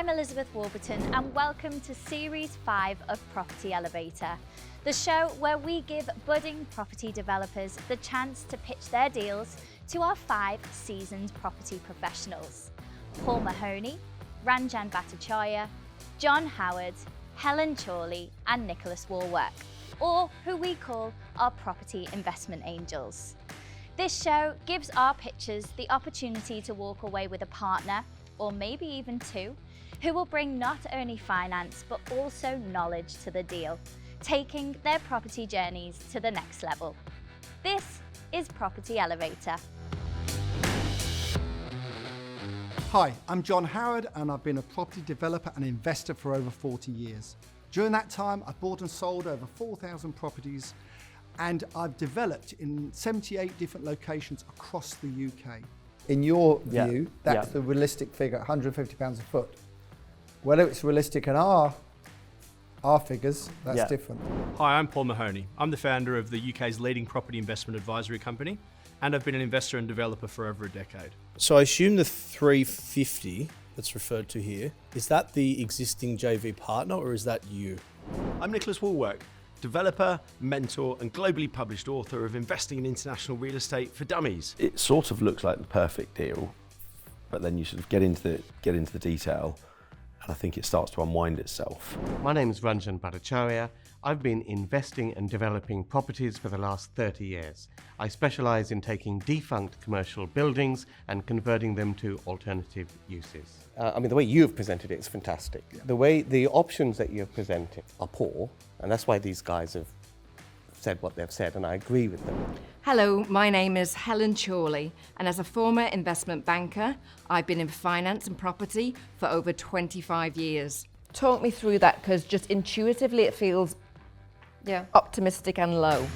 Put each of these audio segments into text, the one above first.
I'm Elizabeth Warburton and welcome to Series 5 of Property Elevator, the show where we give budding property developers the chance to pitch their deals to our 5 seasoned property professionals: Paul Mahoney, Ranjan Bhattacharya, John Howard, Helen Chorley and Nicholas Wallwork, or who we call our property investment angels. This show gives our pitchers the opportunity to walk away with a partner, or maybe even 2, who will bring not only finance but also knowledge to the deal, taking their property journeys to the next level. This is Property Elevator. Hi, I'm John Howard and I've been a property developer and investor for over 40 years. During that time, I've bought and sold over 4,000 properties and I've developed in 78 different locations across the UK. In your view, that's the realistic figure, £150 a foot. Whether it's realistic in our figures, that's different. Hi, I'm Paul Mahoney. I'm the founder of the UK's leading property investment advisory company, and I've been an investor and developer for over a decade. So I assume the 350 that's referred to here, is that the existing JV partner or is that you? I'm Nicholas Wallwork, developer, mentor and globally published author of Investing in International Real Estate for Dummies. It sort of looks like the perfect deal, but then you sort of get into the detail and I think it starts to unwind itself. My name is Ranjan Bhattacharya. I've been investing and developing properties for the last 30 years. I specialise in taking defunct commercial buildings and converting them to alternative uses. The way you have presented it is fantastic. The way the options that you have presented are poor, and that's why these guys have said what they've said, and I agree with them. Hello, my name is Helen Chorley, and as a former investment banker, I've been in finance and property for over 25 years. Talk me through that, because just intuitively it feels optimistic and low.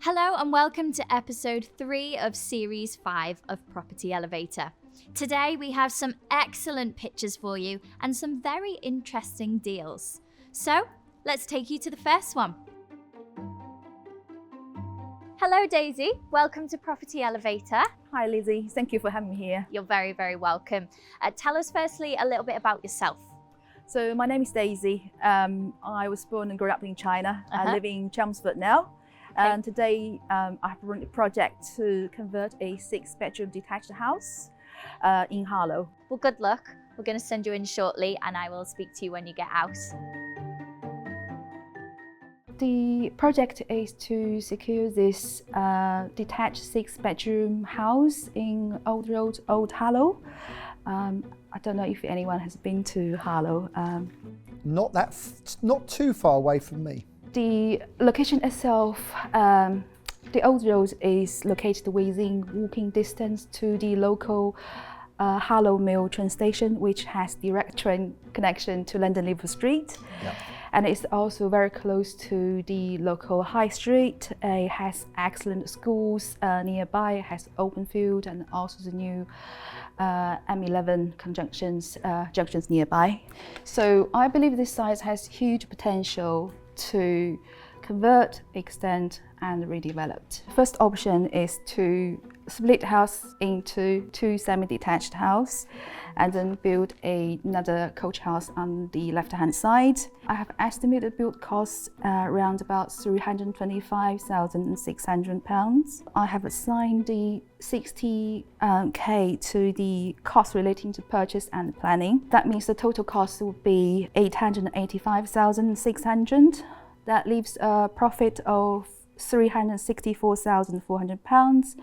Hello and welcome to episode 3 of series 5 of Property Elevator. Today we have some excellent pitches for you and some very interesting deals. So let's take you to the first one. Hello Daisy, welcome to Property Elevator. Hi Lizzie, thank you for having me here. You're very, very welcome. Tell us firstly a little bit about yourself. So my name is Daisy. I was born and grew up in China. I live in Chelmsford now. And today I have run a project to convert a 6-bedroom detached house in Harlow. Well, good luck. We're going to send you in shortly and I will speak to you when you get out. The project is to secure this detached 6-bedroom house in Old Road, Old Harlow. I don't know if anyone has been to Harlow. Not too far away from me. The location itself, the Old Road is located within walking distance to the local Harlow Mill train station, which has direct train connection to London Liverpool Street. Yep. And it's also very close to the local high street. It has excellent schools nearby, it has open field and also the new M11 junctions nearby. So I believe this site has huge potential to convert, extend and redevelop. First option is to split the house into 2 semi-detached houses and then build another coach house on the left-hand side. I have estimated build costs around about £325,600. I have assigned the 60k to the cost relating to purchase and planning. That means the total cost will be £885,600. That leaves a profit of £364,400.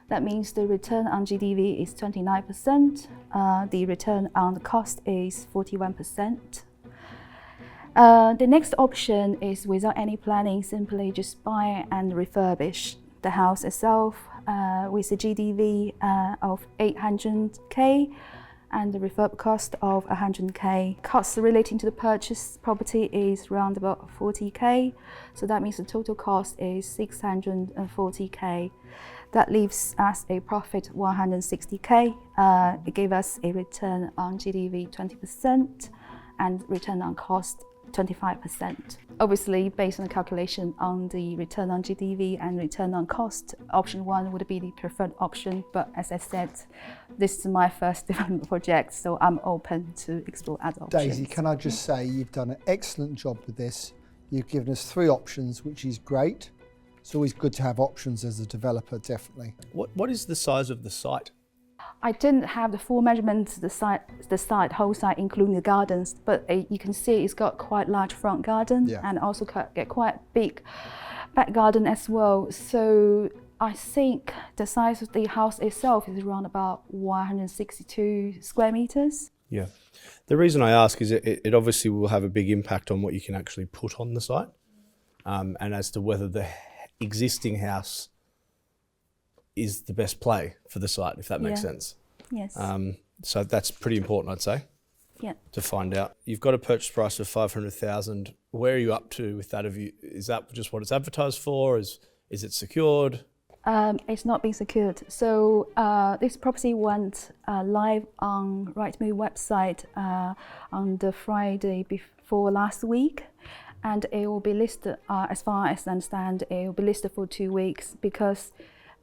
That means the return on GDV is 29%. The return on the cost is 41%. The next option is without any planning, simply just buy and refurbish the house itself with a GDV of 800k and the refurb cost of 100k. Costs relating to the purchase property is around about 40k. So that means the total cost is 640k. That leaves us a profit 160k. It gave us a return on GDV 20% and return on cost 25%. Obviously, based on the calculation on the return on GDV and return on cost, option 1 would be the preferred option. But as I said, this is my first development project, so I'm open to explore other options. Daisy, can I just say you've done an excellent job with this. You've given us 3 options, which is great. It's always good to have options as a developer, definitely. What is the size of the site? I didn't have the full measurements, the whole site, including the gardens, but you can see it's got quite large front garden and also get quite big back garden as well. So I think the size of the house itself is around about 162 square meters. Yeah. The reason I ask is it obviously will have a big impact on what you can actually put on the site, and as to whether the existing house is the best play for the site, if that makes sense. Yes. So that's pretty important, I'd say, to find out. You've got a purchase price of 500,000. Where are you up to with that? Is that just what it's advertised for? Is it secured? It's not been secured. So this property went live on Rightmove website on the Friday before last week. And it will be listed, as far as I understand, it will be listed for 2 weeks because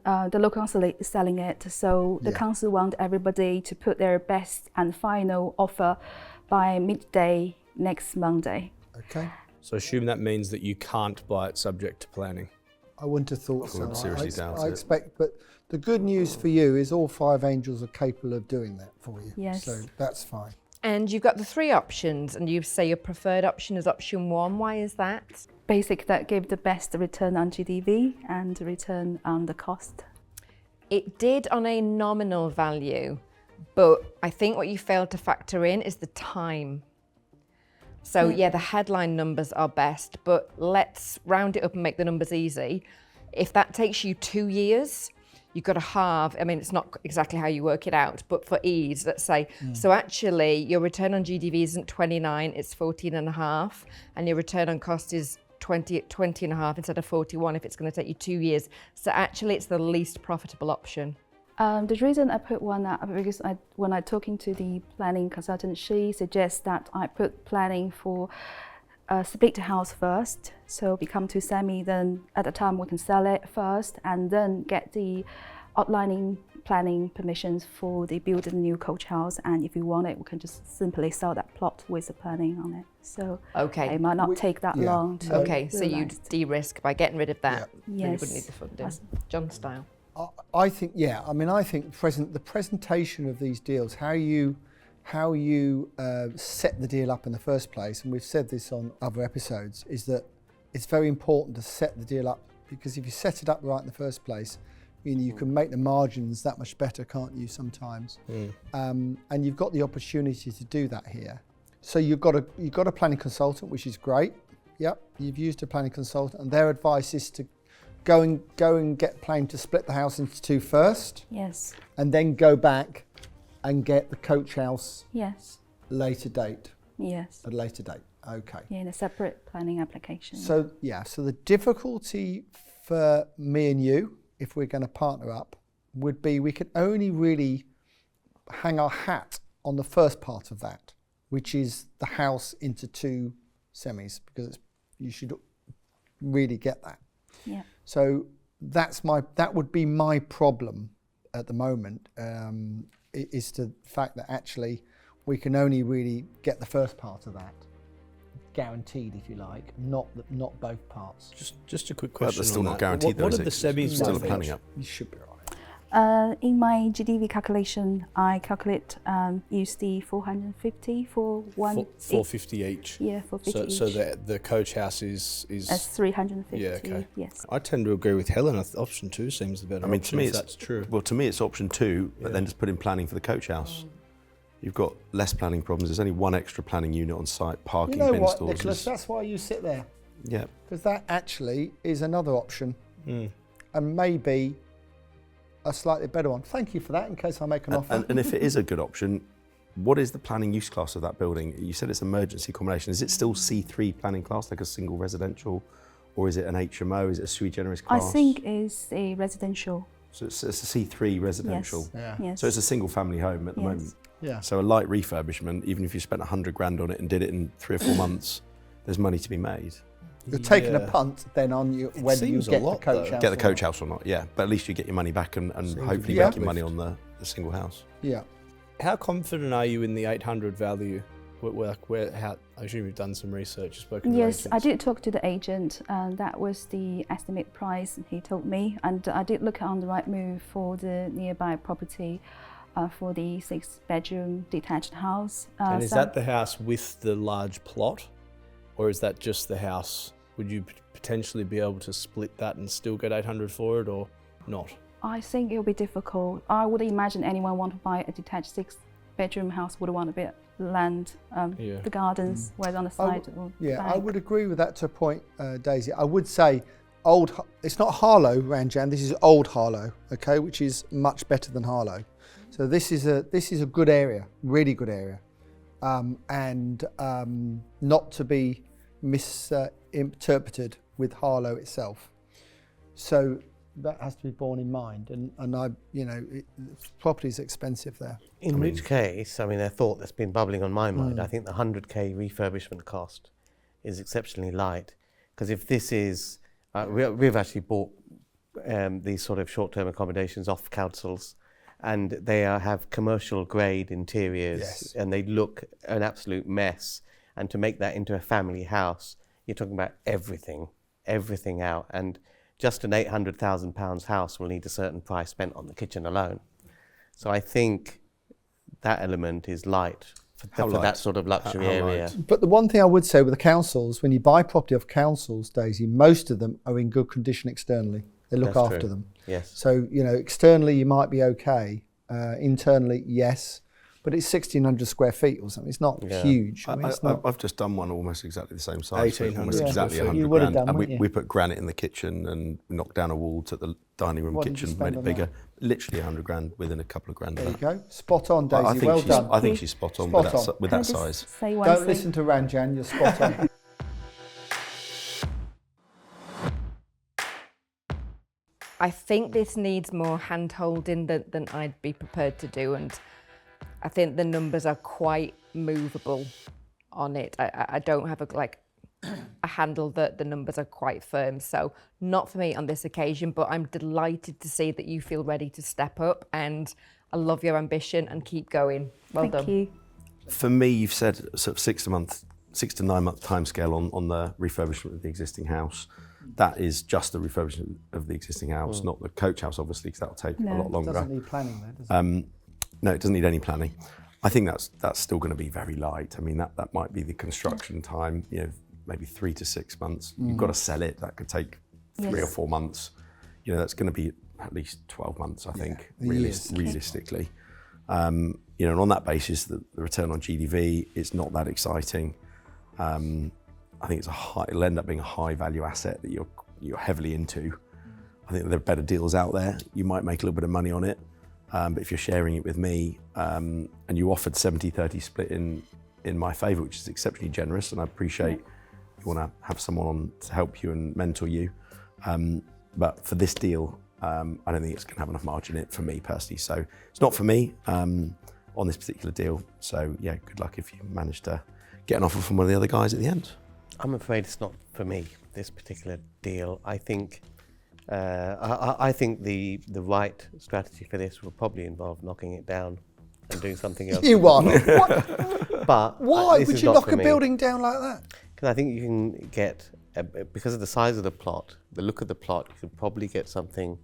the local council is selling it. So the council want everybody to put their best and final offer by midday next Monday. Okay. So assume that means that you can't buy it subject to planning. I wouldn't have thought I would seriously doubt I it. expect, but the good news for you is all 5 angels are capable of doing that for you. Yes. So that's fine. And you've got the 3 options, and you say your preferred option is option 1. Why is that? Basic that gave the best return on GDV and return on the cost. It did on a nominal value, but I think what you failed to factor in is the time. So the headline numbers are best, but let's round it up and make the numbers easy. If that takes you 2 years, you've got to halve. I mean, it's not exactly how you work it out, but for ease, let's say. So actually, your return on GDV isn't 29, it's 14.5, and your return on cost is 20.5 instead of 41 if it's going to take you 2 years. So actually, it's the least profitable option. The reason I put 1 up because when I'm talking to the planning consultant, she suggests that I put planning for split the house first, so become 2 semi, then at the time we can sell it first and then get the outlining planning permissions for the building a new coach house, and if we want it we can just simply sell that plot with the planning on it. So it might not take that long to so you'd de-risk by getting rid of that. Yes. Then you wouldn't need the funding. John style. I think, I mean, I think the presentation of these deals, how you set the deal up in the first place, and we've said this on other episodes, is that it's very important to set the deal up, because if you set it up right in the first place, you can make the margins that much better, can't you, sometimes? And you've got the opportunity to do that here. So you've got a planning consultant, which is great. Yep, you've used a planning consultant, and their advice is to go and get planning to split the house into 2 first. Yes. And then go back and get the coach house. Yes. Later date. Yes. At a later date. Okay. Yeah, in a separate planning application. So so the difficulty for me and you, if we're going to partner up, would be we can only really hang our hat on the first part of that, which is the house into 2 semis, because you should really get that. Yeah. So that would be my problem at the moment, is the fact that actually we can only really get the first part of that guaranteed, if you like, not both parts. Just a quick question. That's still not guaranteed, though. What are the semis still worth planning up? You should be right. In my GDV calculation, I calculate use the 450 for one. 450 each. Yeah, 450 each. So the coach house is. That's 350. Yeah, okay. Yes. I tend to agree with Helen. Option 2 seems the better. I mean, option, to me, if that's true. Well, to me, it's option 2, but then just put in planning for the coach house. You've got less planning problems. There's only 1 extra planning unit on site, parking, You know bin what, stores. Nicholas? That's why you sit there. Yeah. Because that actually is another option, and maybe a slightly better one. Thank you for that, in case I make an offer. And if it is a good option, what is the planning use class of that building? You said it's emergency accommodation. Is it still C3 planning class, like a single residential, or is it an HMO? Is it a sui generis class? I think it's a residential. So it's a C3 residential. Yes. Yeah. Yes. So it's a single family home at the moment. Yeah. So a light refurbishment, even if you spent 100 grand on it and did it in 3 or 4 months, there's money to be made. You're taking a punt then on you when you get the coach house. Get the coach house or not, yeah. But at least you get your money back and hopefully make your money on the single house. Yeah. How confident are you in the 800 value? I assume you've done some research, spoken to Yes, agents. I did talk to the agent, and that was the estimate price he told me. And I did look on the Rightmove for the nearby property for the 6-bedroom detached house. And is that the house with the large plot, or is that just the house? Would you potentially be able to split that and still get 800 for it, or not? I think it'll be difficult. I would imagine anyone want to buy a detached 6-bedroom house would want a bit land, the gardens, whereas on the side. I would agree with that to a point, Daisy. I would say it's not Harlow, Ranjan. This is Old Harlow, okay, which is much better than Harlow. So this is a good area, really good area, and not to be misinterpreted with Harlow itself. So that has to be borne in mind, and property is expensive there. In which case, a thought that's been bubbling on my mind, I think the 100k refurbishment cost is exceptionally light, because if this is, we've actually bought these sort of short-term accommodations off councils, and they have commercial grade interiors, and they look an absolute mess, and to make that into a family house, you're talking about everything out, and just an £800,000 house will need a certain price spent on the kitchen alone. So I think that element is light for that sort of luxury area. But the one thing I would say with the councils, when you buy property off councils, Daisy, most of them are in good condition externally. They look after them. Yes. So, externally you might be okay. Internally, yes. But it's 1,600 square feet or something. It's not huge. I've just done one almost exactly the same size. 1,800. Almost exactly 100 You would have grand. done, And wouldn't we you? put granite in the kitchen and knocked down a wall, took the dining room What did you kitchen, spend made it on bigger. that? Literally 100 grand within a couple of grand. There you go. Spot on, Daisy. I think Well done. I think she's spot on with that size. Say one Don't thing? listen to Ranjan. You're spot on. I think this needs more hand-holding than I'd be prepared to do, and I think the numbers are quite movable on it. I don't have a handle that the numbers are quite firm, so not for me on this occasion, but I'm delighted to see that you feel ready to step up, and I love your ambition and keep going. Well done. Thank you. For me, you've said sort of 6 to 9 month timescale on the refurbishment of the existing house. That is just the refurbishment of the existing house, not the coach house, obviously, because that'll take a lot longer. It doesn't need planning there, does it? No, it doesn't need any planning. I think that's still going to be very light. I mean, that might be the construction time, maybe 3 to 6 months. You've got to sell it. That could take 3 or 4 months. That's going to be at least 12 months, I think, realistically. And on that basis, the return on GDV is not that exciting. I think it'll end up being a high value asset that you're heavily into. I think there are better deals out there. You might make a little bit of money on it, but if you're sharing it with me, and you offered 70-30 split in my favour, which is exceptionally generous, and I appreciate you want to have someone on to help you and mentor you. But for this deal, I don't think it's going to have enough margin in it for me personally. So it's not for me on this particular deal. So yeah, good luck if you manage to get an offer from one of the other guys at the end. I'm afraid it's not for me, this particular deal. I think I think the right strategy for this will probably involve knocking it down and doing something else. You are. What? But why this would is you not knock for a me. building down like that? Because I think you can get, because of the size of the plot, the look of the plot, you could probably get something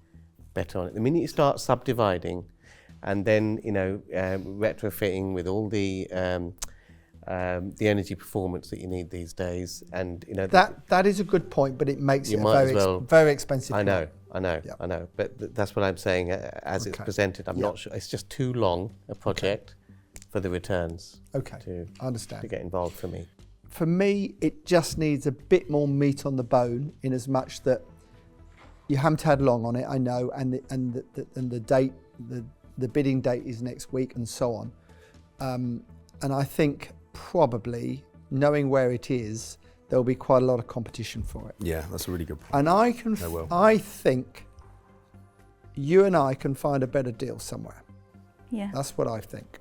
better on it. The minute you start subdividing and then, retrofitting with all the energy performance that you need these days, and that is a good point, but it makes it very expensive. I know, but that's what I'm saying. As it's presented, I'm not sure. It's just too long a project for the returns. I understand. To get involved for me. For me, it just needs a bit more meat on the bone, in as much that you haven't had long on it. I know, and the date, the bidding date is next week, and so on. And I think probably, knowing where it is, there'll be quite a lot of competition for it. Yeah, that's a really good point. And I think you and I can find a better deal somewhere. Yeah. That's what I think.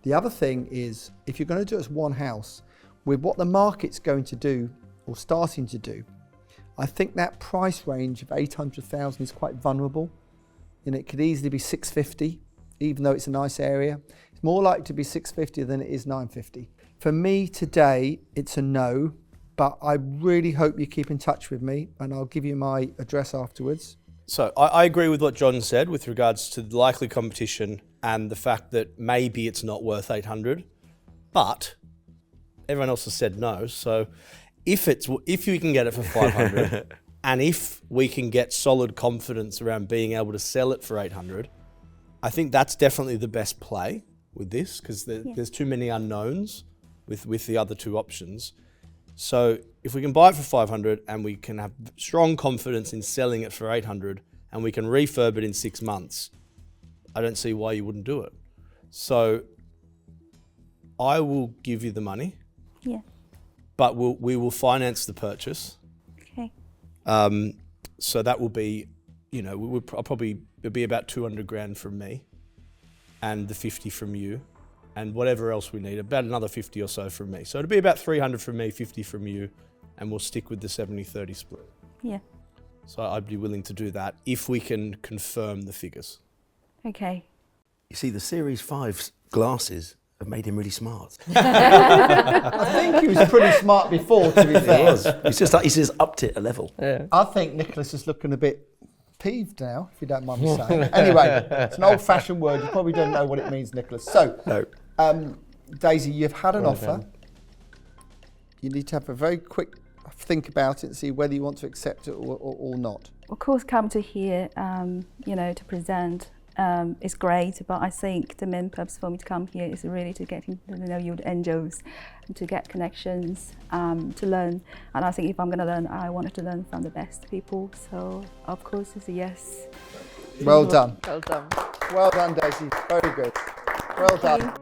The other thing is, if you're going to do it as one house, with what the market's going to do or starting to do, I think that price range of 800,000 is quite vulnerable. And it could easily be 650, even though it's a nice area. It's more likely to be 650 than it is 950. For me today, it's a no, but I really hope you keep in touch with me, and I'll give you my address afterwards. So I agree with what John said with regards to the likely competition and the fact that maybe it's not worth 800, but everyone else has said no. So if you can get it for 500, and if we can get solid confidence around being able to sell it for 800, I think that's definitely the best play with this, because there's too many unknowns with the other two options. So if we can buy it for 500 and we can have strong confidence in selling it for 800 and we can refurb it in 6 months, I don't see why you wouldn't do it. So I will give you the money, but we will finance the purchase. Okay. So that will be, it'll be about 200 grand from me and the 50 from you and whatever else we need, about another 50 or so from me. So it'll be about 300 from me, 50 from you, and we'll stick with the 70-30 split. Yeah. So I'd be willing to do that if we can confirm the figures. Okay. You see, the Series 5's glasses have made him really smart. I think he was pretty smart before, to be fair. He was. He's just upped it a level. Yeah. I think Nicholas is looking a bit peeved now, if you don't mind me saying. Anyway, it's an old-fashioned word. You probably don't know what it means, Nicholas. So, No. Daisy, you've had an Well offer. done. You need to have a very quick think about it and see whether you want to accept it or not. Of course, come to here, to present is great, but I think the main purpose for me to come here is really to get to know you, the angels, and to get connections, to learn. And I think if I'm going to learn, I wanted to learn from the best people. So, of course, it's a yes. Well done. Well done. Well done, Daisy. Very good. Well done.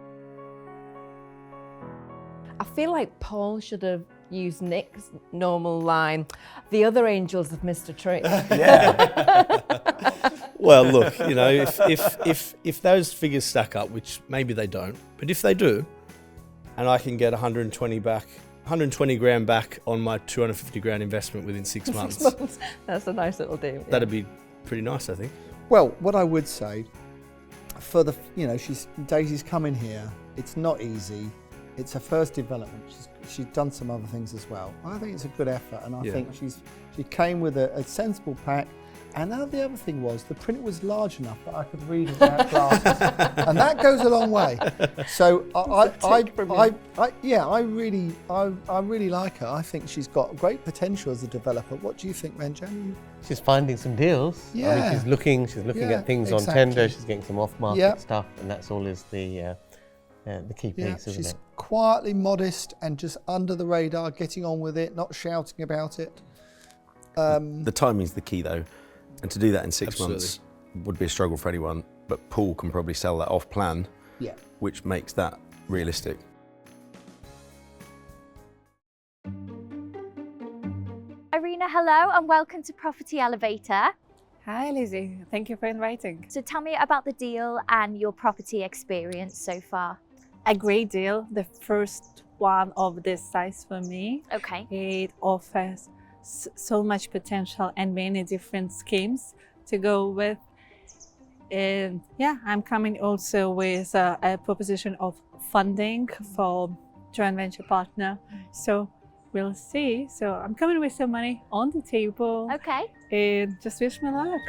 I feel like Paul should have used Nick's normal line. The other angels have missed a trick. Well, look, if those figures stack up, which maybe they don't, but if they do, and I can get 120 grand back on my 250 grand investment within 6 months, That's a nice little deal. Yeah. that'd be pretty nice, I think. Well, what I would say, for the, Daisy's coming here. It's not easy. It's her first development. She's done some other things as well. I think it's a good effort, and I think she came with a sensible pack. And now the other thing was the print was large enough that I could read without glasses, and that goes a long way. So I really like her. I think she's got great potential as a developer. What do you think, Ranjan? She's finding some deals. I mean, she's looking at things on tender. She's getting some off-market stuff, and that's all is the key piece, isn't she's it? quietly modest and just under the radar, getting on with it, not shouting about it. The timing's the key, though. And to do that in 6 Absolutely. months would be a struggle for anyone, but Paul can probably sell that off plan, which makes that realistic. Irina, hello and welcome to Property Elevator. Hi Lizzie, thank you for inviting. So tell me about the deal and your property experience so far. A great deal, the first one of this size for me. Okay. It offers so much potential and many different schemes to go with. And I'm coming also with a proposition of funding for joint venture partner. So we'll see. So I'm coming with some money on the table. Okay. And just wish me luck.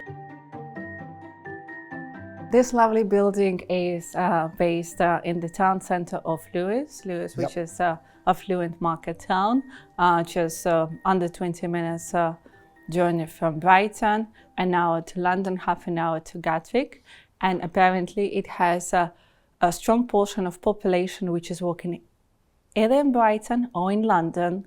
This lovely building is based in the town center of Lewes, which is a affluent market town, just under 20 minutes journey from Brighton, an hour to London, half an hour to Gatwick. And apparently it has a strong portion of population which is working either in Brighton or in London.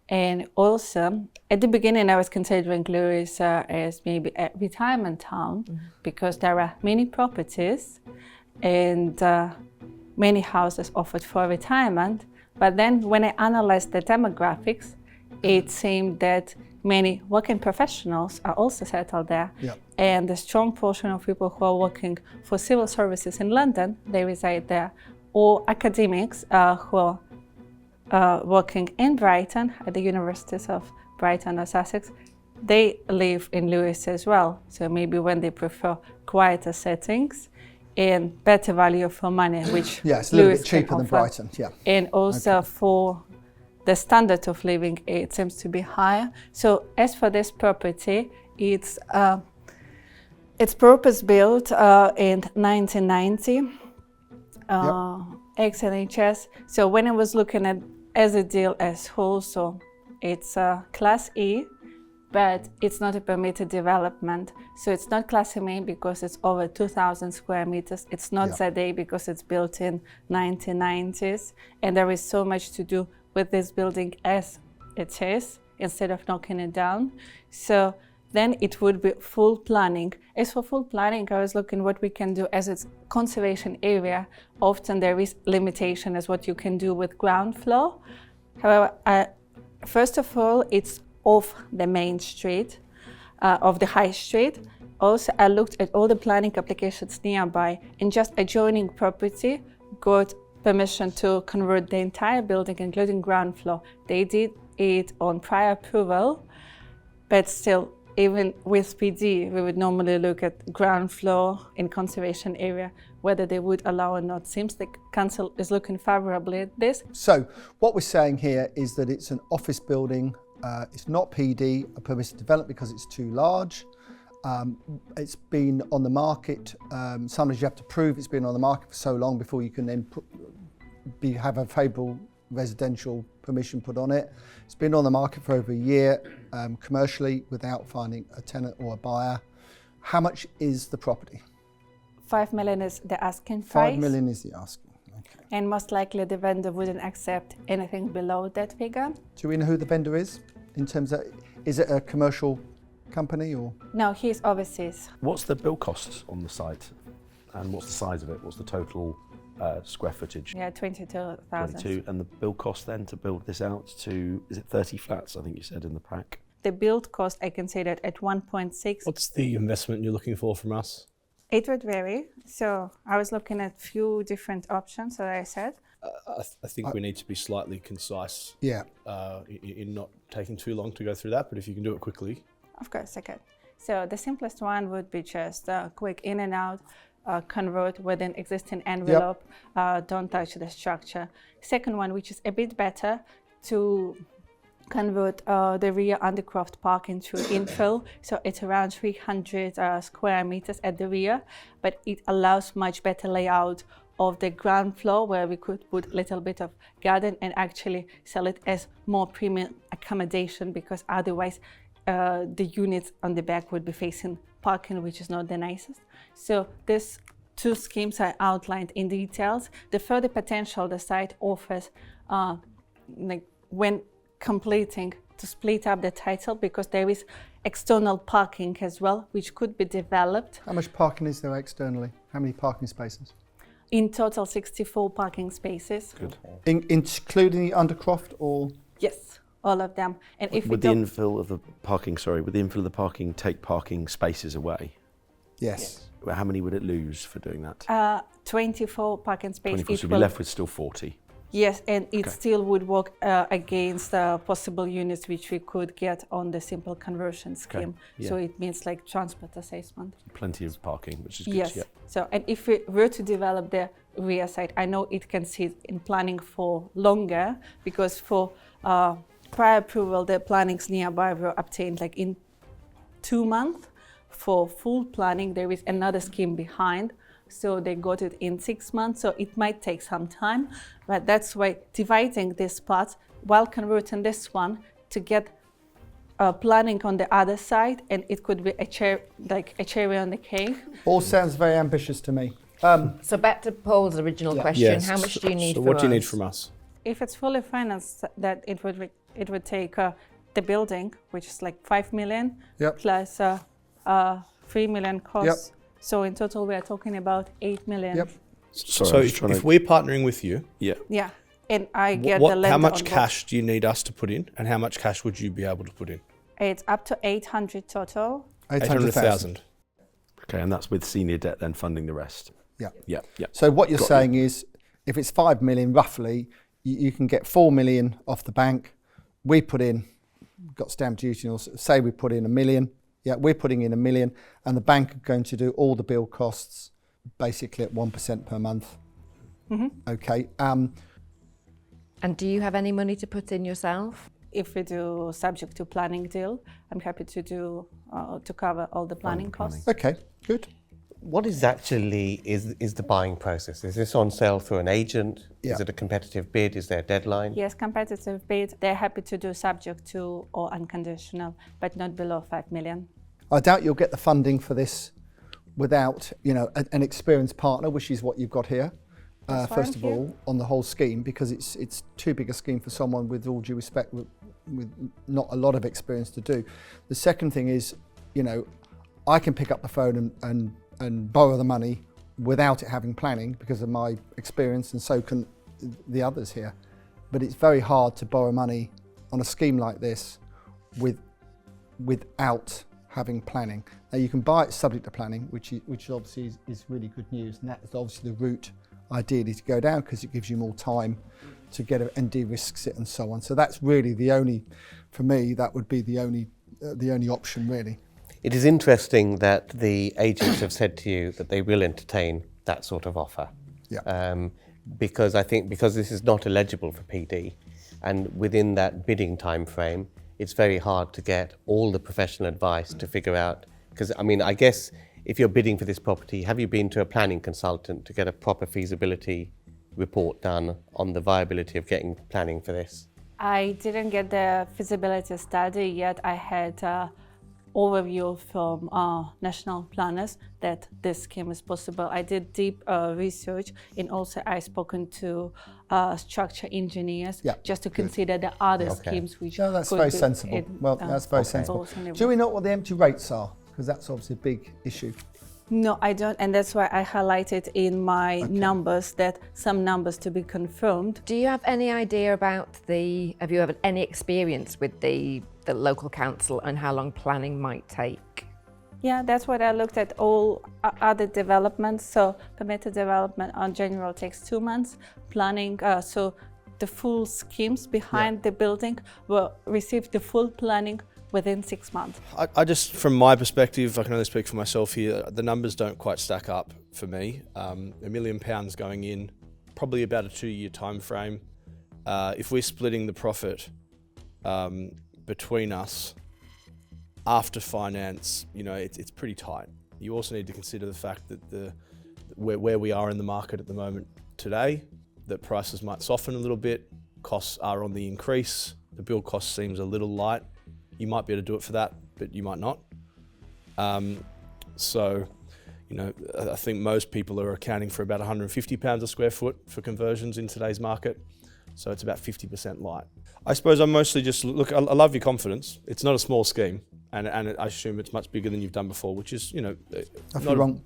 And also, at the beginning, I was considering Lewes as maybe a retirement town because there are many properties and many houses offered for retirement. But then when I analyzed the demographics, it seemed that many working professionals are also settled there. And a strong portion of people who are working for civil services in London, they reside there, or academics who working in Brighton at the universities of Brighton or Sussex, they live in Lewes as well. So maybe when they prefer quieter settings and better value for money, which Yeah, it's a little Lewes bit can cheaper than offer. Brighton. Yeah. And also for the standard of living, it seems to be higher. So as for this property, it's purpose-built in 1990, ex-NHS. So when I was looking at as a deal as whole, so it's Class E, but it's not a permitted development. So it's not Class MA because it's over 2,000 square meters. It's not ZA because it's built in 1990s. And there is so much to do with this building as it is, instead of knocking it down. So then it would be full planning. As for full planning, I was looking what we can do as it's conservation area. Often there is limitation as what you can do with ground floor. However, first of all, it's off the main street, of the high street. Also, I looked at all the planning applications nearby, and just adjoining property got permission to convert the entire building, including ground floor. They did it on prior approval, but still, even with PD, we would normally look at ground floor in conservation area, whether they would allow or not. Seems the council is looking favorably at this. So what we're saying here is that it's an office building. It's not PD, a permitted development, because it's too large. It's been on the market. Sometimes you have to prove it's been on the market for so long before you can then have a favourable residential permission put on it. It's been on the market for over a year, commercially, without finding a tenant or a buyer. How much is the property? 5 million is the asking price. 5 million is the asking. Okay. And most likely the vendor wouldn't accept anything below that figure. Do we know who the vendor is? In terms of, is it a commercial company or? No, he's overseas. What's the build costs on the site? And what's the size of it? What's the total square footage? Yeah, 22,000. 22. And the build cost then to build this out to, is it 30 flats, I think you said in the pack? The build cost, I can say that at 1.6. What's the investment you're looking for from us? It would vary. So I was looking at few different options, as I said. I think we need to be slightly concise. Yeah. In not taking too long to go through that, but if you can do it quickly. Of course, I can. So the simplest one would be just a quick in and out, convert within existing envelope, don't touch the structure. Second one, which is a bit better, to convert the rear undercroft parking to infill. So it's around 300 square meters at the rear, but it allows much better layout of the ground floor, where we could put a little bit of garden and actually sell it as more premium accommodation, because otherwise the units on the back would be facing parking, which is not the nicest. So these two schemes are outlined in details. The further potential the site offers, like when completing, to split up the title, because there is external parking as well, which could be developed. How much parking is there externally? How many parking spaces? In total, 64 parking spaces. Good. Including the undercroft, or? Yes, all of them. And if Would the infill of the parking, would the infill of the parking take parking spaces away? Yes. How many would it lose for doing that? 24 parking spaces. 24, so we'd be left with still 40. Yes, and it still would work against possible units which we could get on the simple conversion scheme. Yeah. So it means like transport assessment. Plenty of parking, which is good. Yes. Yeah. So, and if we were to develop the rear side, I know it can sit in planning for longer, because for prior approval, the plannings nearby were obtained like in 2 months. For full planning, there is another scheme behind. So they got it in 6 months, so it might take some time, but that's why dividing this part while converting this one to get planning on the other side, and it could be a cherry on the cake. All sounds very ambitious to me. So back to Paul's original question, Yes. how much do you need So from what do you need us? from us? If it's fully financed, that it would take the building, which is like 5 million, plus 3 million costs. So in total, we are talking about 8 million. Yep. So if we're partnering with you, Yeah, and I get the lender how on much board. cash do you need us to put in, and how much cash would you be able to put in? It's up to 800 total. 800,000. Okay, and that's with senior debt then funding the rest. Yeah. Yeah. So what you're Got saying is, if it's 5 million roughly, you can get 4 million off the bank. We put in, got stamp duty, or say we put in 1 million. Yeah, we're putting in 1 million, and the bank are going to do all the build costs basically at 1% per month. Okay. And do you have any money to put in yourself? If we do subject to planning deal, I'm happy to do to cover all the planning costs. Okay, good. What is the buying process? Is this on sale through an agent? Yeah. Is it a competitive bid? Is there a deadline? Yes, competitive bid. They're happy to do subject to or unconditional, but not below 5 million. I doubt you'll get the funding for this without, an experienced partner, which is what you've got here. First of all, on the whole scheme, because it's too big a scheme for someone, with all due respect, with not a lot of experience to do. The second thing is, I can pick up the phone and borrow the money without it having planning because of my experience, and so can the others here. But it's very hard to borrow money on a scheme like this without having planning. Now you can buy it subject to planning, which obviously is really good news, and that's obviously the route ideally to go down, because it gives you more time to get it and de-risks it and so on. So that's really the only, for me, that would be the only option really. It is interesting that the agents have said to you that they will entertain that sort of offer. Yeah. Because this is not eligible for PD, and within that bidding time frame, it's very hard to get all the professional advice to figure out. Because I guess if you're bidding for this property, have you been to a planning consultant to get a proper feasibility report done on the viability of getting planning for this? I didn't get the feasibility study yet. I had overview from national planners that this scheme is possible. I did deep research, and also I spoken to structure engineers just to consider the other schemes which that's could very be sensible. That's very sensible. Do we know what the empty rates are? Because that's obviously a big issue. No, I don't, and that's why I highlighted in my numbers that some numbers to be confirmed. Do you have any idea about have you had any experience with the local council and how long planning might take? Yeah, that's what I looked at all other developments. So permitted development on general takes 2 months. Planning, so the full schemes behind the building will receive the full planning within 6 months. I just, from my perspective, I can only speak for myself here, the numbers don't quite stack up for me. £1 million going in, probably about a 2-year time frame. If we're splitting the profit between us after finance, it's pretty tight. You also need to consider the fact that where we are in the market at the moment today, that prices might soften a little bit, costs are on the increase, the build cost seems a little light. You might be able to do it for that, but you might not. So, I think most people are accounting for about £150 a square foot for conversions in today's market. So it's about 50% light. I suppose I'm mostly just, look, I love your confidence. It's not a small scheme, and I assume it's much bigger than you've done before, which is, not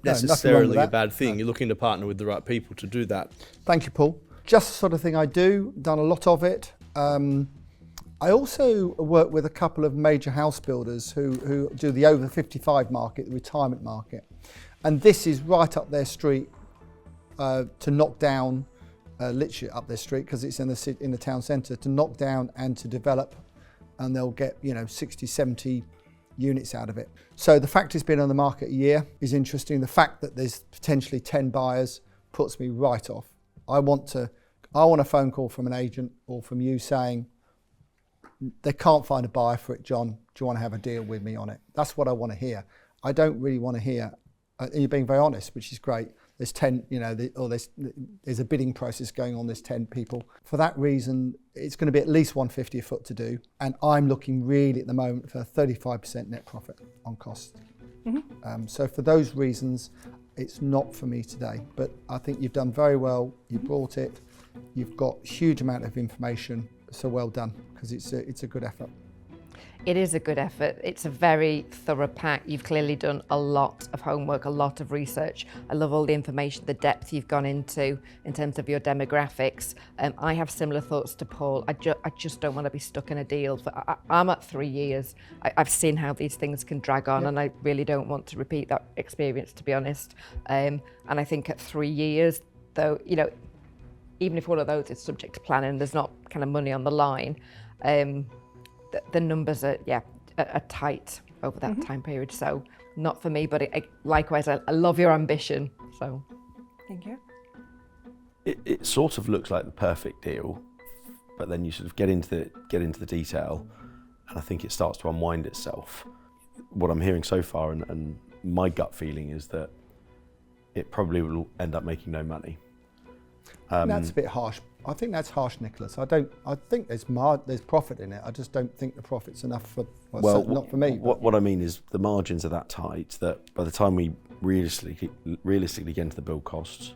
necessarily a bad thing. You're looking to partner with the right people to do that. Thank you, Paul. Just the sort of thing I do, done a lot of it. I also work with a couple of major house builders who do the over 55 market, the retirement market. And this is right up their street to knock down, literally up their street, because it's in the town centre, to knock down and to develop, and they'll get 60, 70 units out of it. So the fact it's been on the market a year is interesting. The fact that there's potentially 10 buyers puts me right off. I want a phone call from an agent or from you saying, they can't find a buyer for it, John, do you want to have a deal with me on it? That's what I want to hear. I don't really want to hear, and you're being very honest, which is great. There's 10, there's a bidding process going on, there's 10 people. For that reason, it's going to be at least 150 a foot to do. And I'm looking really at the moment for 35% net profit on cost. So for those reasons, it's not for me today. But I think you've done very well. You brought it. You've got a huge amount of information. So well done, because it's a good effort. It is a good effort. It's a very thorough pack. You've clearly done a lot of homework, a lot of research. I love all the information, the depth you've gone into in terms of your demographics. I have similar thoughts to Paul. I just don't want to be stuck in a deal. I'm at 3 years. I've seen how these things can drag on, and I really don't want to repeat that experience, to be honest. And I think at 3 years, though, even if one of those is subject to planning, there's not kind of money on the line, the numbers are tight over that time period. So not for me, but likewise, I love your ambition. So Thank you. It sort of looks like the perfect deal, but then you sort of get into the detail, and I think it starts to unwind itself. What I'm hearing so far, and my gut feeling is that it probably will end up making no money. That's a bit harsh. I think that's harsh, Nicholas. I think there's profit in it. I just don't think the profit's enough for, not for me. What I mean is the margins are that tight that by the time we realistically get into the build costs,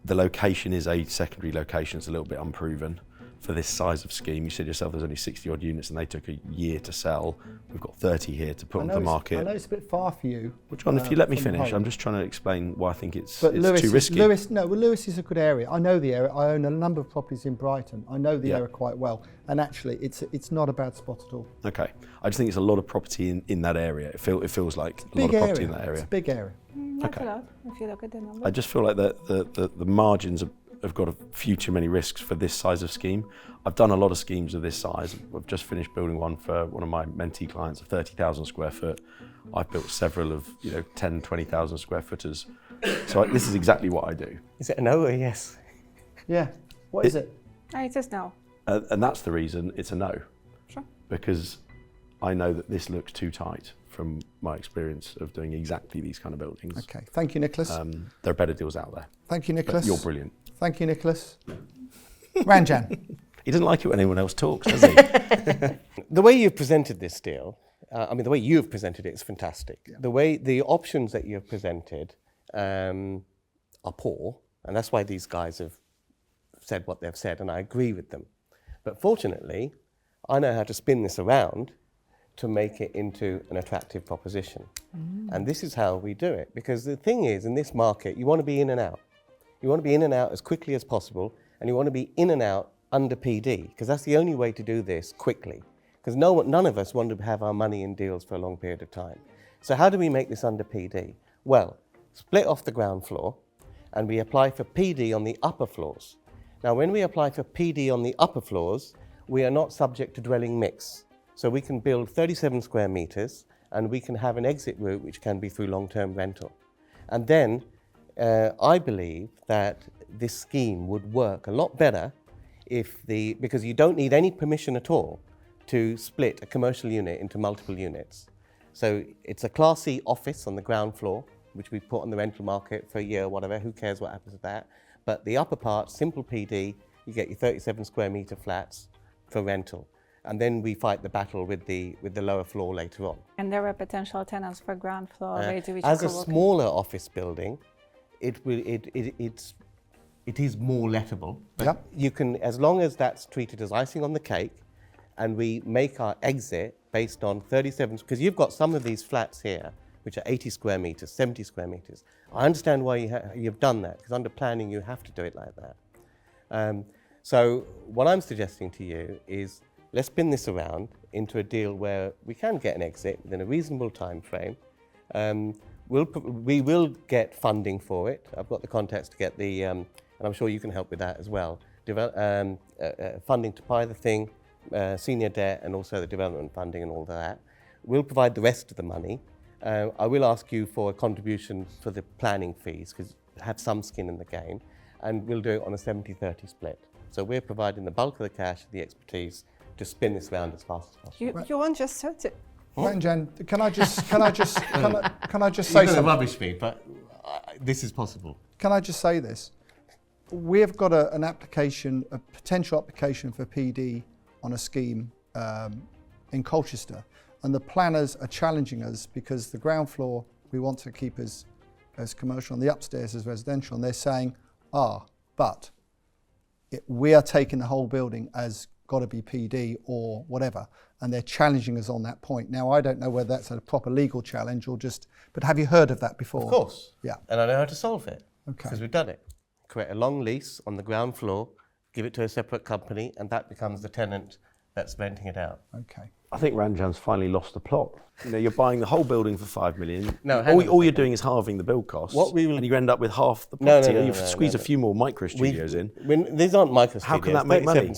the location is a secondary location. It's a little bit unproven for this size of scheme. You said yourself there's only 60 odd units and they took a year to sell. We've got 30 here to put onto the market. I know it's a bit far for you. Well, John, if you let me finish, I'm just trying to explain why I think it's too risky. Lewes is a good area. I know the area. I own a number of properties in Brighton. I know the area quite well. And actually, it's not a bad spot at all. Okay. I just think it's a lot of property in that area. It feels like a lot of property in that area. It's a big area. Not a lot, if you look at the numbers. I just feel like the margins have got a few too many risks for this size of scheme. I've done a lot of schemes of this size. I've just finished building one for one of my mentee clients of 30,000 square foot. I've built several of 10, 20,000 square footers. So this is exactly what I do. Is it a no or a yes? Yeah. What is it? It is no. And that's the reason it's a no. Sure. Because I know that this looks too tight from my experience of doing exactly these kind of buildings. Okay. Thank you, Nicholas. There are better deals out there. Thank you, Nicholas. But you're brilliant. Thank you, Nicholas. Ranjan. He doesn't like it when anyone else talks, does he? The way you've presented this deal, the way you've presented it is fantastic. Yeah. The options that you've presented are poor, and that's why these guys have said what they've said, and I agree with them. But fortunately, I know how to spin this around to make it into an attractive proposition. And this is how we do it, because the thing is, in this market, you want to be in and out. You want to be in and out as quickly as possible, and you want to be in and out under PD, because that's the only way to do this quickly. Because none of us want to have our money in deals for a long period of time. So how do we make this under PD? Well, split off the ground floor, and we apply for PD on the upper floors. Now, when we apply for PD on the upper floors, we are not subject to dwelling mix. So we can build 37 square meters, and we can have an exit route which can be through long-term rental. And then I believe that this scheme would work a lot better because you don't need any permission at all to split a commercial unit into multiple units. So it's a Class C office on the ground floor, which we put on the rental market for a year or whatever, who cares what happens with that. But the upper part, simple PD, you get your 37 square meter flats for rental. And then we fight the battle with the lower floor later on. And there are potential tenants for ground floor already. As a smaller office building, it is more lettable. But you can, as long as that's treated as icing on the cake, and we make our exit based on 37, because you've got some of these flats here, which are 80 square meters, 70 square meters. I understand why you've done that, because under planning you have to do it like that. So what I'm suggesting to you is, let's spin this around into a deal where we can get an exit within a reasonable time frame. We will get funding for it. I've got the contacts to get the, and I'm sure you can help with that as well, funding to buy the thing, senior debt, and also the development funding and all of that. We'll provide the rest of the money. I will ask you for a contribution for the planning fees, because have some skin in the game, and we'll do it on a 70-30 split. So we're providing the bulk of the cash, the expertise, to spin this around as fast as possible. You won't just said it. Ranjan, can I just say something? You're going to rubbish me, but this is possible. Can I just say this? We've got an application, a potential application for PD on a scheme in Colchester, and the planners are challenging us because the ground floor we want to keep as commercial and the upstairs as residential, and they're saying, but we are taking the whole building as got to be PD or whatever, and they're challenging us on that point. Now, I don't know whether that's a proper legal challenge or just, but have you heard of that before? Of course. Yeah. And I know how to solve it. Okay. Because we've done it. Create a long lease on the ground floor, give it to a separate company, and that becomes the tenant that's renting it out. Okay. I think Ranjan's finally lost the plot. You know, you're buying the whole building for 5 million. No, all you're doing is halving the build costs. And you end up with half the property. You squeeze a few more micro studios in. These aren't micro studios. How can that make money?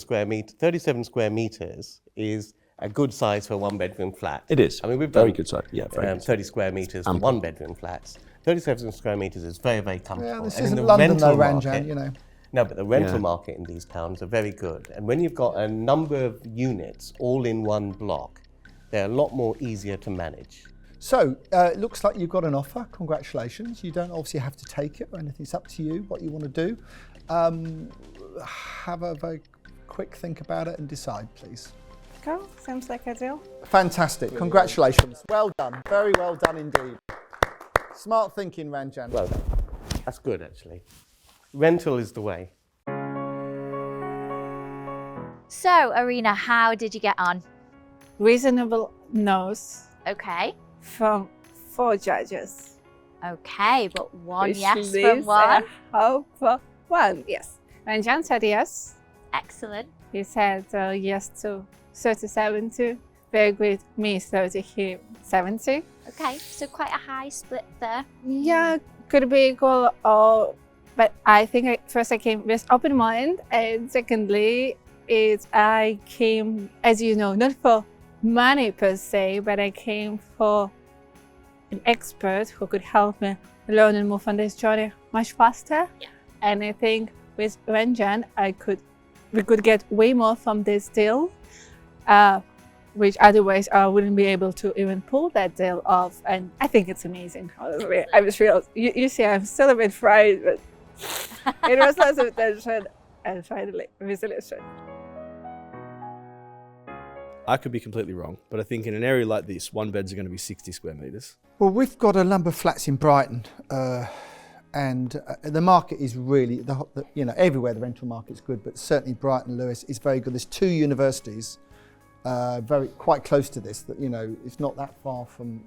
37 square meters is a good size for a one-bedroom flat. It is. I mean, we've very done good size. Yeah, very good. 30 square meters for one-bedroom flats. 37 square meters is very, very comfortable. Yeah, this And in isn't the London though, rental Ranjan, market- you know. No, but the rental market in these towns are very good. And when you've got a number of units all in one block, they're a lot more easier to manage. So, it looks like you've got an offer. Congratulations. You don't obviously have to take it or anything. It's up to you what you want to do. Have a very quick think about it and decide, please. Go, seems like a deal. Fantastic. Congratulations. Well done. Very well done indeed. Smart thinking, Ranjan. Well done. That's good, actually. Rental is the way. So, Arina, how did you get on? Reasonable no's Okay. from 4 judges. Okay, but one Which yes from leaves one. a hope for 1, yes. Ranjan said yes. Excellent. He said yes to 37 too. Very good, me 30, him 70. Okay, so quite a high split there. Yeah, could be equal or, but I think first I came with open mind, and secondly, I came, as you know, not for money per se, but I came for an expert who could help me learn and move on this journey much faster. Yeah. And I think with Ranjan, we could get way more from this deal, which otherwise I wouldn't be able to even pull that deal off. And I think it's amazing. Honestly, I was real. You see, I'm still a bit fried, but it was lots of tension and finally resolution. I could be completely wrong, but I think in an area like this, one beds are going to be 60 square metres. Well, we've got a number of flats in Brighton, and the market is really, you know, everywhere the rental market's good, but certainly Brighton, Lewis is very good. There's 2 universities quite close to this, that, you know, it's not that far from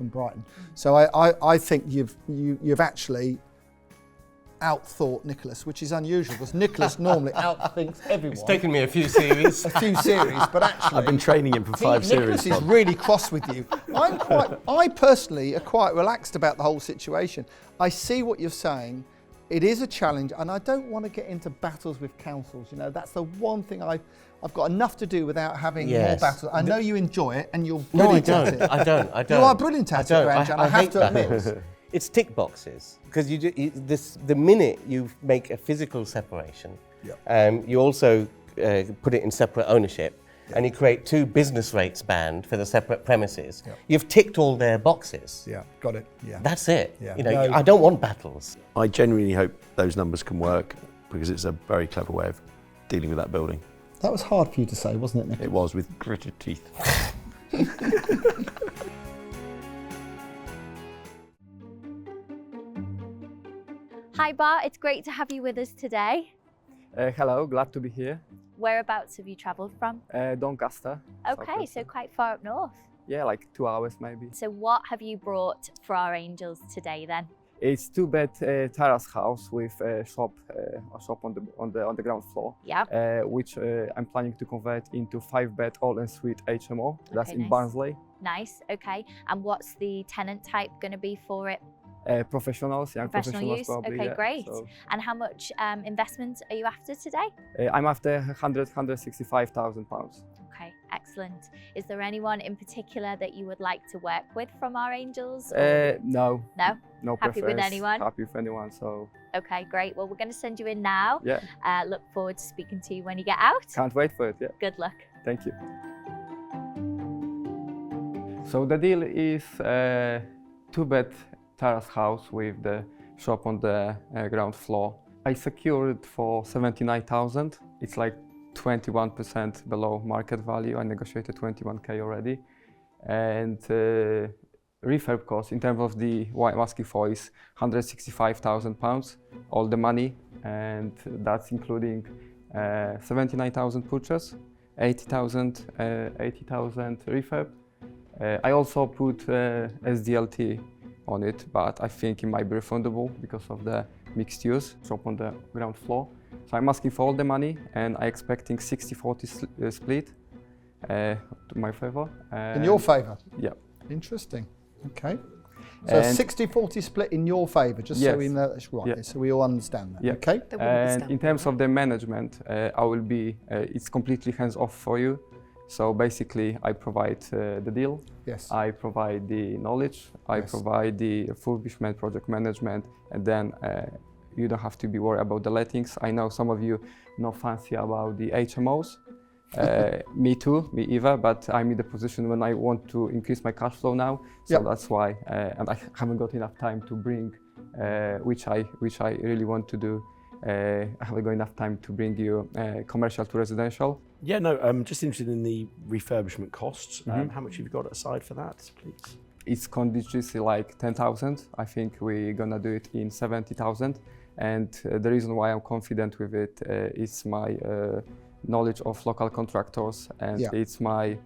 Brighton. So I think you've actually outthought Nicholas, which is unusual because Nicholas normally outthinks everyone. It's taken me a few series. But actually I've been training him for 5 series. Nicholas is really cross with you. I personally are quite relaxed about the whole situation. I see what you're saying. It is a challenge, and I don't want to get into battles with councils. You know, that's the one thing I've got enough to do without having more battles. I know you enjoy it, and you're brilliant at it. I don't. You are brilliant at it, Ranjan. I have to admit. It's tick boxes, because the minute you make a physical separation, you also put it in separate ownership, and you create 2 business rates band for the separate premises. You've ticked all their boxes. Yeah, got it. Yeah, that's it. Yeah. You know, I don't want battles. I genuinely hope those numbers can work, because it's a very clever way of dealing with that building. That was hard for you to say, wasn't it, Nick? It was, with gritted teeth. Hi Bart, it's great to have you with us today. Hello, glad to be here. Whereabouts have you travelled from? Doncaster. Okay, so quite far up north. Yeah, like 2 hours maybe. So what have you brought for our angels today then? It's 2-bed terrace house with a shop on the ground floor. Yeah. Which I'm planning to convert into 5-bed all-en-suite HMO. That's in Barnsley. Nice. Okay. And what's the tenant type going to be for it? Professionals, young professionals use. probably. Okay, yeah. great. So, and how much investment are you after today? I'm after 165,000 pounds. Okay, excellent. Is there anyone in particular that you would like to work with from our angels? No. No? No Happy with preference. anyone? Happy with anyone, so. Okay, great. Well, we're going to send you in now. Yeah. Look forward to speaking to you when you get out. Can't wait for it, yeah. Good luck. Thank you. So the deal is 2-bed terrace house with the shop on the ground floor. I secured it for 79,000. It's like 21% below market value. I negotiated 21k already. And refurb cost in terms of what I'm asking for is 165,000 pounds, all the money, and that's including 79,000 purchase, 80,000 refurb. I also put SDLT on it, but I think it might be refundable because of the mixed use shop on the ground floor. So I'm asking for all the money, and I'm expecting 60-40 split. to my favour. In your favour? Yeah. Interesting. Okay. So a 60-40 split in your favour, just so we know that's right. Yeah. So we all understand that. Yeah. Okay. And in terms of the management, I will be, it's completely hands-off for you. So basically, I provide the deal. Yes. I provide the knowledge. I provide the refurbishment, project management, and then you don't have to be worried about the lettings. I know some of you not fancy about the HMOs. Me too, me either, but I'm in the position when I want to increase my cash flow now, so that's why, and I haven't got enough time to bring, which I really want to do. I haven't got enough time to bring you commercial to residential. Yeah, no, I'm just interested in the refurbishment costs. How much have you got aside for that, please? It's contingency like 10,000. I think we're gonna do it in 70,000, and the reason why I'm confident with it is my knowledge of local contractors, and it's my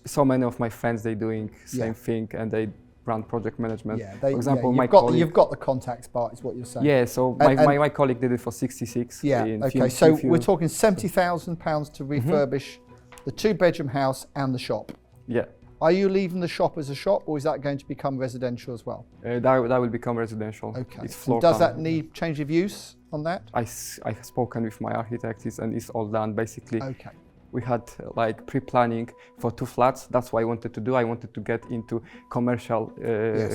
so many of my friends, they doing same thing, and they run project management. For example, you've got the contacts part, is what you're saying. Yeah, so my colleague did it for 66. Yeah, okay, so we're talking £70,000 to refurbish the 2-bedroom house and the shop. Yeah. Are you leaving the shop as a shop, or is that going to become residential as well? That will become residential. Okay. It's floor does plan. that need change of use on that? I have spoken with my architect, and it's all done basically. Okay. We had like pre-planning for 2 flats. That's what I wanted to do. I wanted to get into commercial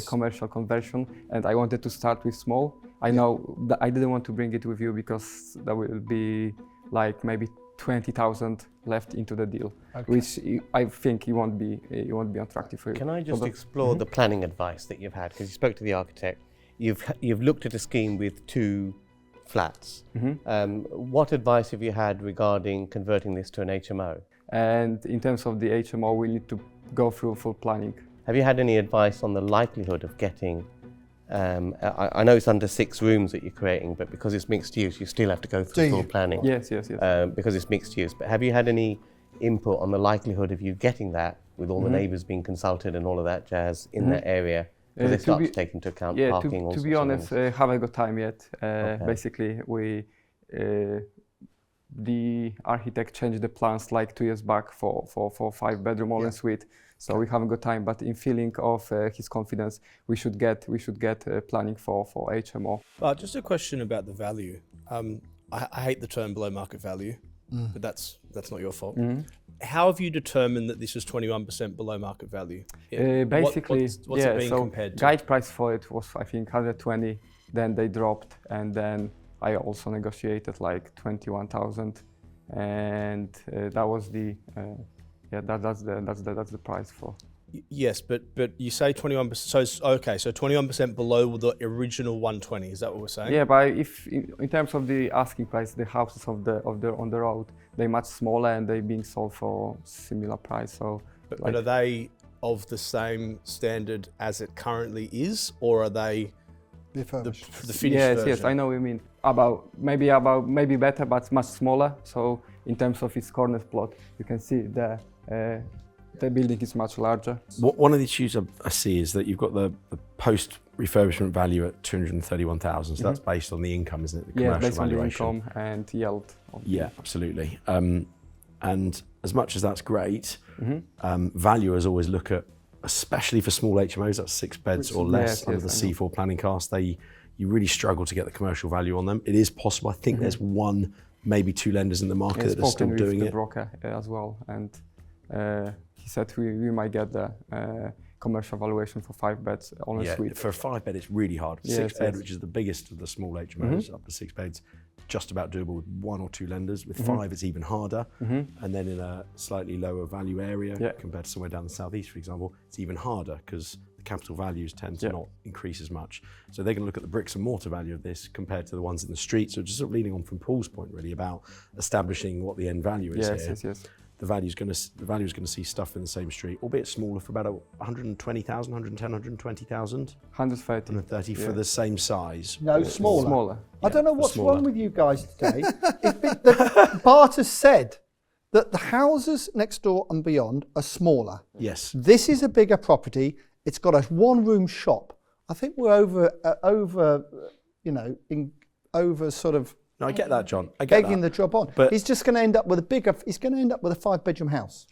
commercial conversion, and I wanted to start with small. I know that I didn't want to bring it with you because that will be like maybe 20,000 left into the deal, which I think it won't be attractive for you. Can I just explore the planning advice that you've had? Because you spoke to the architect, you've looked at a scheme with 2 flats. What advice have you had regarding converting this to an HMO? And in terms of the HMO, we need to go through full planning. Have you had any advice on the likelihood of getting, I know it's under 6 rooms that you're creating, but because it's mixed use, you still have to go through full planning. Yes. Because it's mixed use. But have you had any input on the likelihood of you getting that, with all the neighbours being consulted and all of that jazz in that area? Because it starts to take into account parking. To be honest, haven't got time yet. Basically, the architect changed the plans like 2 years back for 5-bedroom all in suite. So we haven't got time. But in feeling of his confidence, we should get planning for HMO. Just a question about the value. I hate the term below market value, but that's not your fault. How have you determined that this is 21% below market value? Basically, what's it being compared to? Guide price for it was I think 120. Then they dropped, and then I also negotiated like 21,000, and that was the that's the price for. Yes, but you say 21%. So 21% below the original 120. Is that what we're saying? Yeah, but if in terms of the asking price, the houses on the road, they're much smaller and they're being sold for similar price. So, but are they of the same standard as it currently is, or are they the finished version? Yes, I know what you mean. About maybe better, but much smaller. So in terms of its corner plot, you can see the building is much larger. One of the issues I see is that you've got the post refurbishment value at 231,000. So that's based on the income, isn't it? The commercial based valuation. on the income and yield. Yeah, absolutely. And as much as that's great, valuers always look at, especially for small HMOs, that's 6 beds or less under the C4 planning cast. You really struggle to get the commercial value on them. It is possible. I think there's 1, maybe 2 lenders in the market that are still doing it. The broker as well, and he said we might get the commercial valuation for 5 beds on a suite. For a 5-bed, it's really hard. 6 bed, which is the biggest of the small HMOs, up to 6 beds, just about doable with 1 or 2 lenders. With 5, it's even harder. And then in a slightly lower value area, compared to somewhere down the southeast, for example, it's even harder because the capital values tend to not increase as much. So they're going to look at the bricks and mortar value of this compared to the ones in the street. So just sort of leaning on from Paul's point, really, about establishing what the end value is here. Yes. The value is going to see stuff in the same street, albeit smaller, for about 120,000, 110, 120,000. 130 for the same size. No, smaller. I don't know what's smaller. wrong with you guys today. Bart has said that the houses next door and beyond are smaller. Yes. This is a bigger property. It's got a 1-room shop. I think we're over sort of No, I get that, John. I get Begging that. the job on. But He's just going to end up with a bigger. He's going to end up with a 5-bedroom house.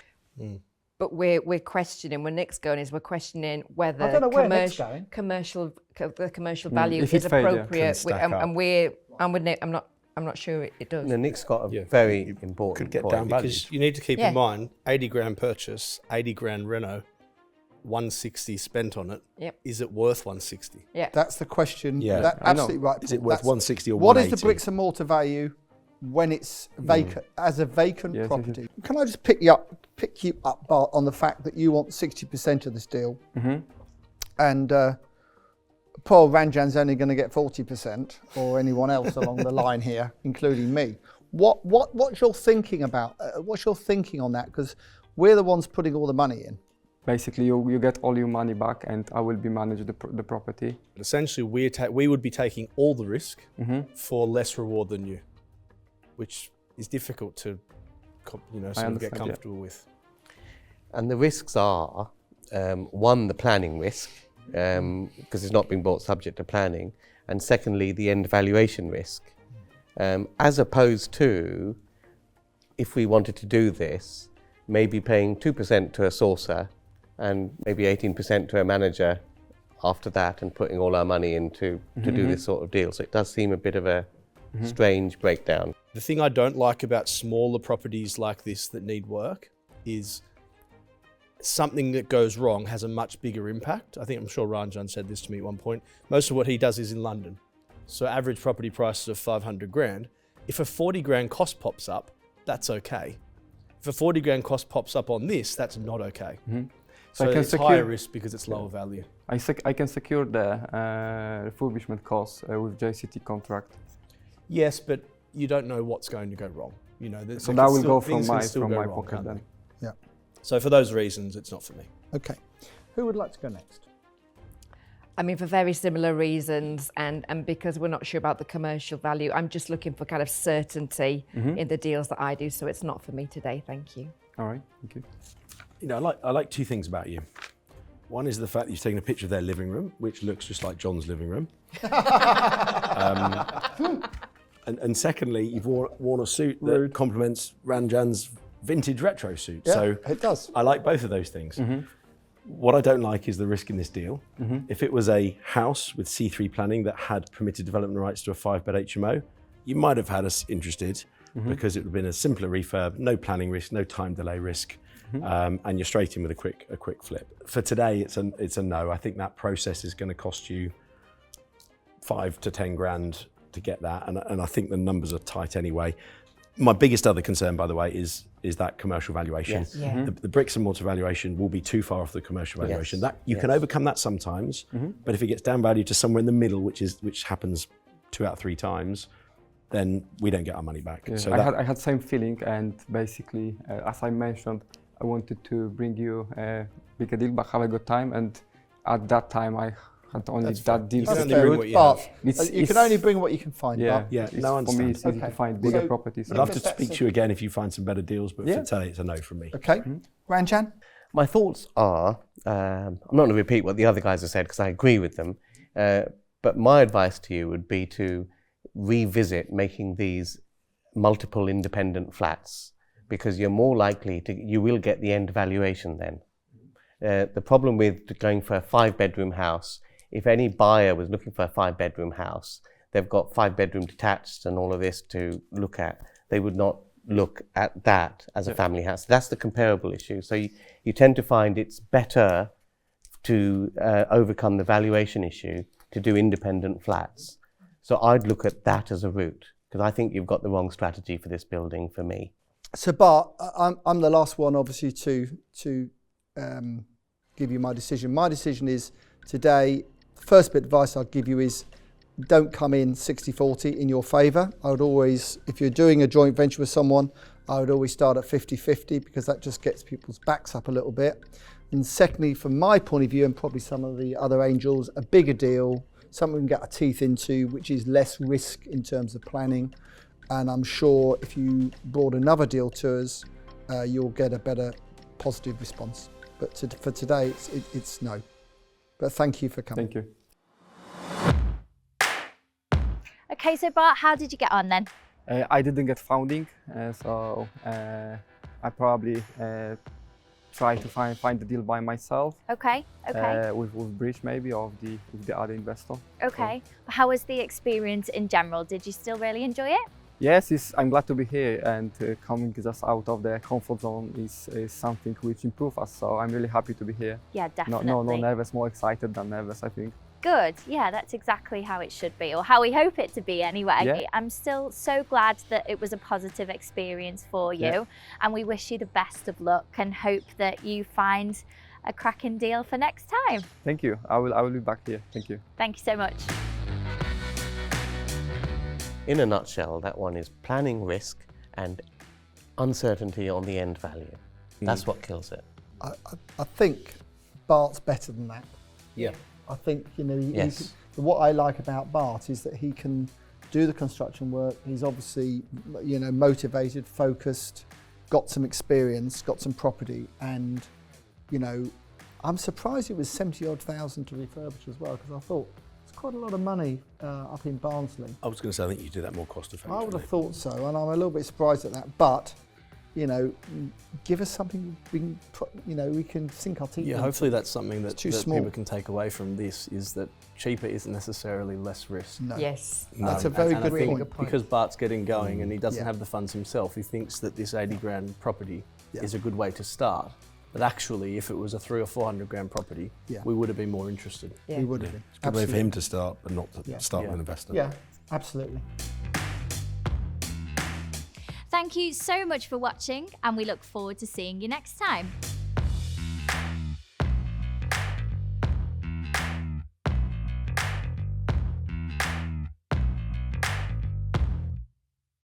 But we're questioning, where Nick's going is we're questioning whether I don't know where Nick's going. the commercial value if is it fails, yeah. appropriate. Can stack up. And I'm with Nick. I'm not sure it does. No, Nick's got a very important could get point. down valued. Because you need to keep Yeah. in mind, 80 grand purchase, 80 grand reno, 160 spent on it. Yep. Is it worth 160? Yeah. That's the question. Yeah. That's I know. absolutely right. Is it Paul. worth That's- 160 or What is 180? the bricks and mortar value when it's vacant, as a vacant Yes, property? Can I just pick you up, Bart, on the fact that you want 60% of this deal, and poor Ranjan's only going to get 40%, or anyone else along the line here, including me. What's your thinking about? What's your thinking on that? Because we're the ones putting all the money in. Basically, you get all your money back, and I will be managing the property. Essentially, we would be taking all the risk for less reward than you, which is difficult to sort of get understand, comfortable with. And the risks are, one, the planning risk, because it's not being bought subject to planning, and secondly, the end valuation risk. As opposed to, if we wanted to do this, maybe paying 2% to a sourcer and maybe 18% to a manager after that, and putting all our money into to do this sort of deal. So it does seem a bit of a strange breakdown. The thing I don't like about smaller properties like this that need work is something that goes wrong has a much bigger impact. I'm sure Ranjan said this to me at one point. Most of what he does is in London. So average property prices of 500 grand. If a 40 grand cost pops up, that's okay. If a 40 grand cost pops up on this, that's not okay. So I can it's higher risk because it's lower value. I can secure the refurbishment costs with JCT contract. Yes, but you don't know what's going to go wrong. So that will go from my pocket then. Yeah. So for those reasons, it's not for me. Okay. Who would like to go next? I mean, for very similar reasons, and because we're not sure about the commercial value, I'm just looking for kind of certainty in the deals that I do, so it's not for me today, thank you. All right, thank you. I like two things about you. One is the fact that you've taken a picture of their living room, which looks just like John's living room. And secondly, you've worn a suit that complements Ranjan's vintage retro suit. Yeah, So it does. I like both of those things. What I don't like is the risk in this deal. If it was a house with C3 planning that had permitted development rights to a 5-bed HMO, you might have had us interested because it would have been a simpler refurb, no planning risk, no time delay risk, and you're straight in with a quick flip. For today, it's a no. I think that process is going to cost you 5 to 10 grand to get that, and I think the numbers are tight anyway. My biggest other concern, by the way, is that commercial valuation. Yes. Yeah. The bricks and mortar valuation will be too far off the commercial valuation. Yes. That you can overcome that sometimes, but if it gets downvalued to somewhere in the middle, which happens 2 out of 3 times, then we don't get our money back. Yeah, So I had same feeling, and basically, as I mentioned, I wanted to bring you a bigger deal, but have a good time. And at that time, I had only that deal. You can only fair. bring what you But have. you can only bring what you can find. Yeah, Bart. Yeah, no, I for me, it's understand. easy Okay. to find bigger So- properties. I'd love to Because speak that's to you again if you find some better deals, but Yeah. for today, it's a no from me. Okay. Ranjan? My thoughts are, I'm not going to repeat what the other guys have said because I agree with them, but my advice to you would be to revisit making these multiple independent flats, because you're more likely you will get the end valuation then. The problem with going for a 5-bedroom house, if any buyer was looking for a 5-bedroom house, they've got 5-bedroom detached and all of this to look at. They would not look at that as a family house. That's the comparable issue. So you tend to find it's better to overcome the valuation issue to do independent flats. So I'd look at that as a route, because I think you've got the wrong strategy for this building for me. So Bart, I'm the last one, obviously, to give you my decision. My decision is today, the first bit of advice I'd give you is don't come in 60-40 in your favour. I would always, if you're doing a joint venture with someone, I would always start at 50-50, because that just gets people's backs up a little bit. And secondly, from my point of view, and probably some of the other angels, a bigger deal, something we can get our teeth into, which is less risk in terms of planning. And I'm sure if you brought another deal to us, you'll get a better positive response. But for today, it's no. But thank you for coming. Thank you. Okay, so Bart, how did you get on then? I didn't get funding, so I probably try to find the deal by myself. Okay. With Bridge maybe, or with the other investor. Okay. How was the experience in general? Did you still really enjoy it? Yes, I'm glad to be here, and coming just out of the comfort zone is something which improves us. So I'm really happy to be here. Yeah, definitely. No nervous, more excited than nervous, I think. Good. Yeah, that's exactly how it should be, or how we hope it to be anyway. Yeah. I'm still so glad that it was a positive experience for you, and we wish you the best of luck and hope that you find a cracking deal for next time. Thank you. I will be back here. Thank you. Thank you so much. In a nutshell, that one is planning risk and uncertainty on the end value. That's what kills it. I think Bart's better than that. Yeah. I think, you know, Yes. what I like about Bart is that he can do the construction work. He's obviously, you know, motivated, focused, got some experience, got some property, and, you know, I'm surprised it was 70-odd thousand to refurbish as well, because I thought it's quite a lot of money up in Barnsley. I was going to say, I think you do that more cost effectively. I would have thought so, and I'm a little bit surprised at that. But, you know, give us something we can, you know, we can sink our teeth Yeah, into. hopefully that's something that small. people can take away from this, is that cheaper isn't necessarily less risk. No. Yes. That's a very And I good think point. because Bart's getting going and he doesn't Yeah. have the funds himself, he thinks that this 80 grand property Yeah. is a good way to start. But actually, if it was a 300 or 400 grand property, Yeah. we would have been more interested. Yeah. We would have Yeah. been. It's a good way for him to start, but not to Yeah. start Yeah. with an investor. Yeah, absolutely. Thank you so much for watching, and we look forward to seeing you next time.